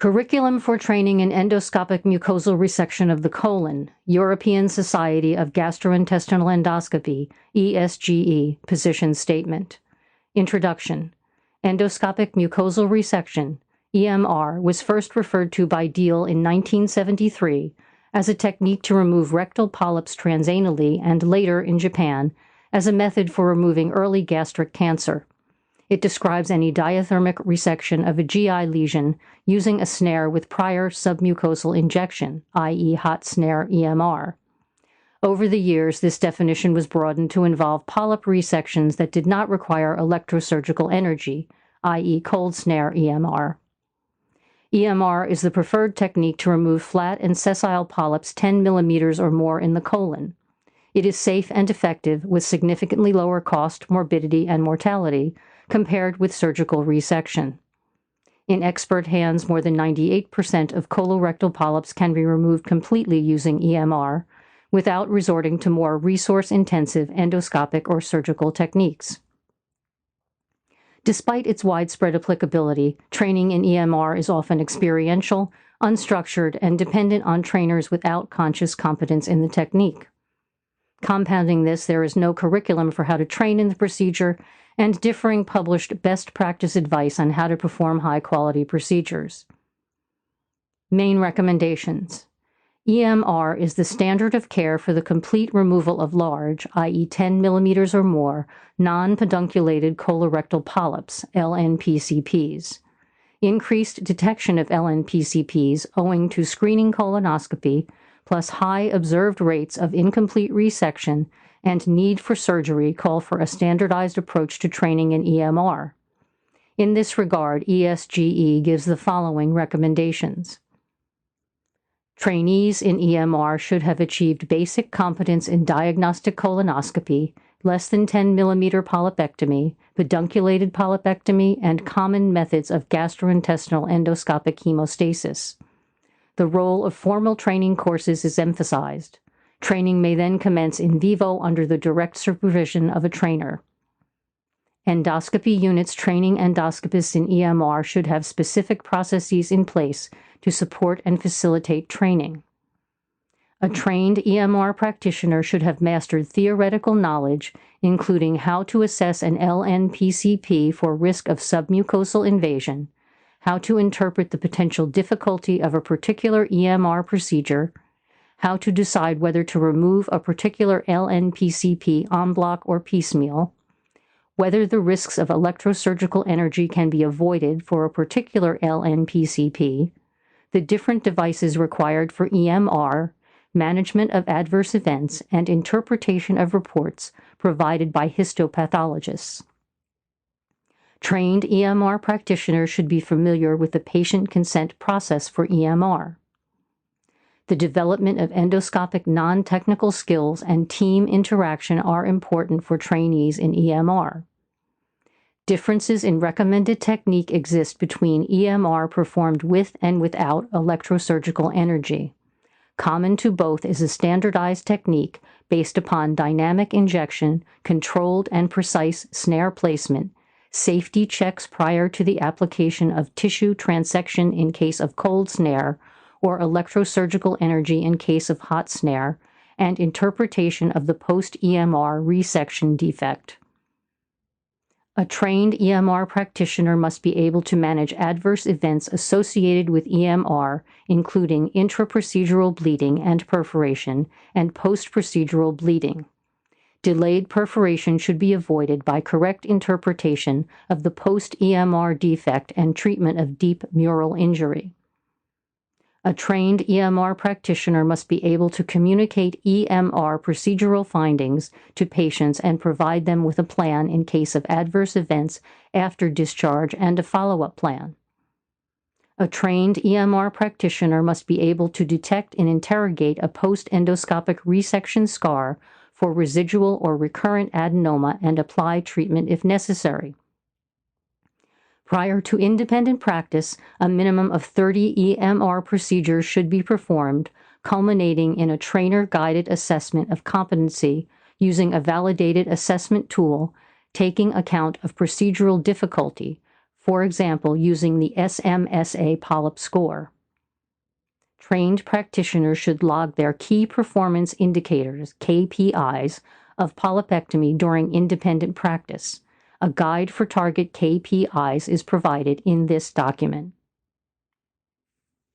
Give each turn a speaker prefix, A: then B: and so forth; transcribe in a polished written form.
A: Curriculum for Training in Endoscopic Mucosal Resection of the Colon, European Society of Gastrointestinal Endoscopy, ESGE Position Statement. Introduction. Endoscopic mucosal resection, EMR, was first referred to by Deal in 1973 as a technique to remove rectal polyps transanally and later in Japan as a method for removing early gastric cancer. It describes any diathermic resection of a GI lesion using a snare with prior submucosal injection, i.e. hot snare EMR. Over the years, this definition was broadened to involve polyp resections that did not require electrosurgical energy, i.e. cold snare EMR. EMR is the preferred technique to remove flat and sessile polyps 10 millimeters or more in the colon. It is safe and effective with significantly lower cost, morbidity, and mortality compared with surgical resection. In expert hands, more than 98% of colorectal polyps can be removed completely using EMR without resorting to more resource-intensive endoscopic or surgical techniques. Despite its widespread applicability, training in EMR is often experiential, unstructured, and dependent on trainers without conscious competence in the technique. Compounding this, there is no curriculum for how to train in the procedure and differing published best practice advice on how to perform high-quality procedures. Main recommendations. EMR is the standard of care for the complete removal of large, i.e. 10 millimeters or more, non-pedunculated colorectal polyps, LNPCPs. Increased detection of LNPCPs owing to screening colonoscopy, plus high observed rates of incomplete resection and need for surgery call for a standardized approach to training in EMR. In this regard, ESGE gives the following recommendations. Trainees in EMR should have achieved basic competence in diagnostic colonoscopy, less than 10 millimeter polypectomy, pedunculated polypectomy, and common methods of gastrointestinal endoscopic hemostasis. The role of formal training courses is emphasized. Training may then commence in vivo under the direct supervision of a trainer. Endoscopy units training endoscopists in EMR should have specific processes in place to support and facilitate training. A trained EMR practitioner should have mastered theoretical knowledge, including how to assess an LNPCP for risk of submucosal invasion, how to interpret the potential difficulty of a particular EMR procedure, how to decide whether to remove a particular LNPCP en bloc or piecemeal, whether the risks of electrosurgical energy can be avoided for a particular LNPCP, the different devices required for EMR, management of adverse events, and interpretation of reports provided by histopathologists. Trained EMR practitioners should be familiar with the patient consent process for EMR. The development of endoscopic non-technical skills and team interaction are important for trainees in EMR. Differences in recommended technique exist between EMR performed with and without electrosurgical energy. Common to both is a standardized technique based upon dynamic injection, controlled and precise snare placement, safety checks prior to the application of tissue transection in case of cold snare, or electrosurgical energy in case of hot snare, and interpretation of the post-EMR resection defect. A trained EMR practitioner must be able to manage adverse events associated with EMR, including intraprocedural bleeding and perforation, and post-procedural bleeding. Delayed perforation should be avoided by correct interpretation of the post-EMR defect and treatment of deep mural injury. A trained EMR practitioner must be able to communicate EMR procedural findings to patients and provide them with a plan in case of adverse events after discharge and a follow-up plan. A trained EMR practitioner must be able to detect and interrogate a post-endoscopic resection scar for residual or recurrent adenoma and apply treatment if necessary. Prior to independent practice, a minimum of 30 EMR procedures should be performed, culminating in a trainer-guided assessment of competency using a validated assessment tool, taking account of procedural difficulty, for example, using the SMSA polyp score. Trained practitioners should log their key performance indicators, KPIs, of polypectomy during independent practice. A guide for target KPIs is provided in this document.